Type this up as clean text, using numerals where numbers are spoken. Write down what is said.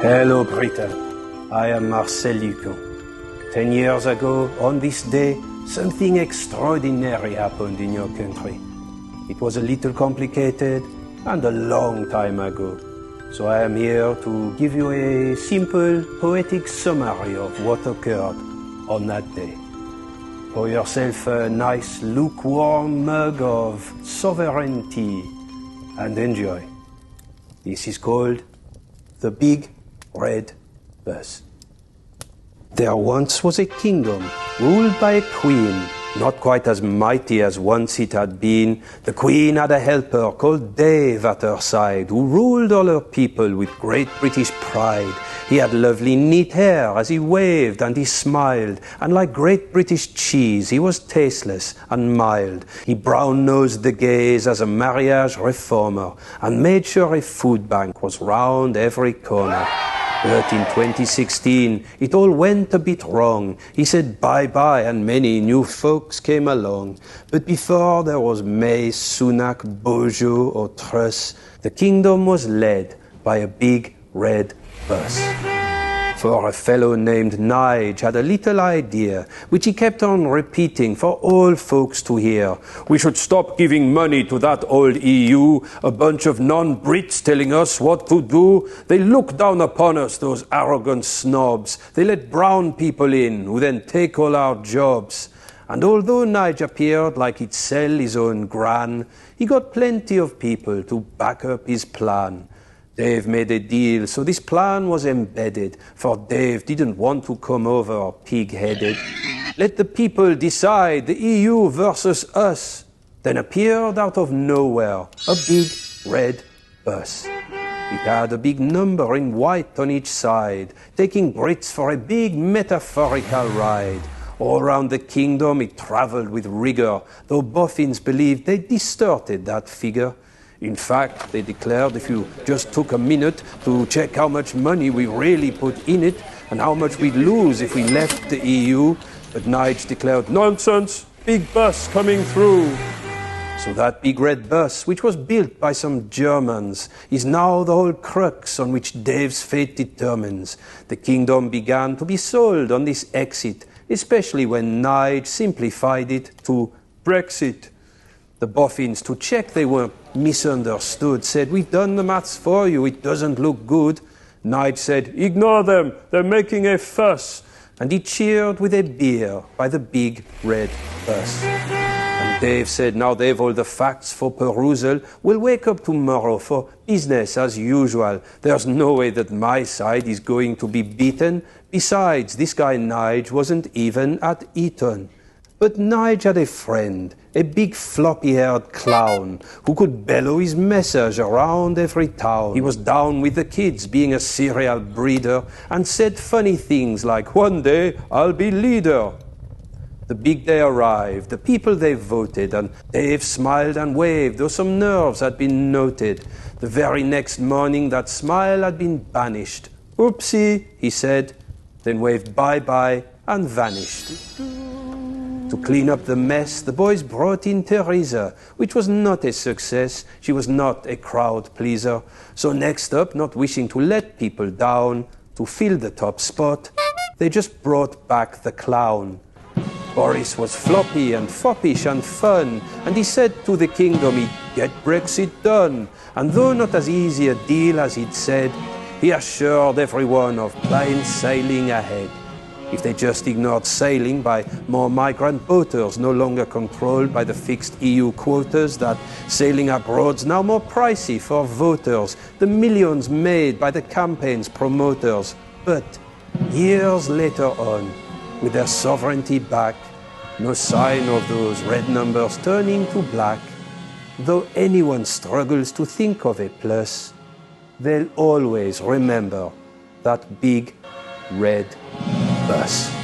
Hello, Britain. I am Marcel Lucont. 10 years ago, on this day, something extraordinary happened in your country. It was a little complicated and a long time ago. So I am here to give you a simple, poetic summary of what occurred on that day. Pour yourself a nice, lukewarm mug of sovereign tea and enjoy. This is called the Big Red Bus. There once was a kingdom ruled by a queen, not quite as mighty as once it had been. The queen had a helper called Dave at her side, who ruled all her people with great British pride. He had lovely neat hair as he waved and he smiled, and like great British cheese, he was tasteless and mild. He brown-nosed the gays as a marriage reformer, and made sure a food bank was round every corner. But in 2016, it all went a bit wrong. He said bye-bye and many new folks came along. But before there was May, Sunak, Bojo or Truss, the kingdom was led by a big red bus. For a fellow named Nige had a little idea, which he kept on repeating for all folks to hear. We should stop giving money to that old EU, a bunch of non-Brits telling us what to do. They look down upon us, those arrogant snobs. They let brown people in, who then take all our jobs. And although Nige appeared like he'd sell his own gran, he got plenty of people to back up his plan. Dave made a deal, so this plan was embedded, for Dave didn't want to come over pig-headed. Let the people decide, the EU versus us. Then appeared out of nowhere a big red bus. It had a big number in white on each side, taking Brits for a big metaphorical ride. All around the kingdom it travelled with rigour, though boffins believed they distorted that figure. In fact, they declared if you just took a minute to check how much money we really put in it and how much we'd lose if we left the EU, but Nige declared, nonsense, big bus coming through. So that big red bus, which was built by some Germans, is now the whole crux on which Dave's fate determines. The kingdom began to be sold on this exit, especially when Nige simplified it to Brexit. The boffins, to check they weren't misunderstood, said, we've done the maths for you, it doesn't look good. Nige said, ignore them, they're making a fuss. And he cheered with a beer by the big red bus. And Dave said, now they've all the facts for perusal. We'll wake up tomorrow for business as usual. There's no way that my side is going to be beaten. Besides, this guy Nige wasn't even at Eton. But Nige had a friend, a big floppy-haired clown, who could bellow his message around every town. He was down with the kids, being a serial breeder, and said funny things like, one day I'll be leader. The big day arrived, the people they voted, and Dave smiled and waved, though some nerves had been noted. The very next morning that smile had been banished. Oopsie, he said, then waved bye-bye and vanished. To clean up the mess, the boys brought in Teresa, which was not a success. She was not a crowd pleaser. So next up, not wishing to let people down, to fill the top spot, they just brought back the clown. Boris was floppy and foppish and fun, and he said to the kingdom he'd get Brexit done. And though not as easy a deal as he'd said, he assured everyone of plain sailing ahead. If they just ignored sailing by more migrant boaters no longer controlled by the fixed EU quotas, that sailing abroad's now more pricey for voters, the millions made by the campaign's promoters. But years later on, with their sovereignty back, no sign of those red numbers turning to black. Though anyone struggles to think of a plus, they'll always remember that big red bus.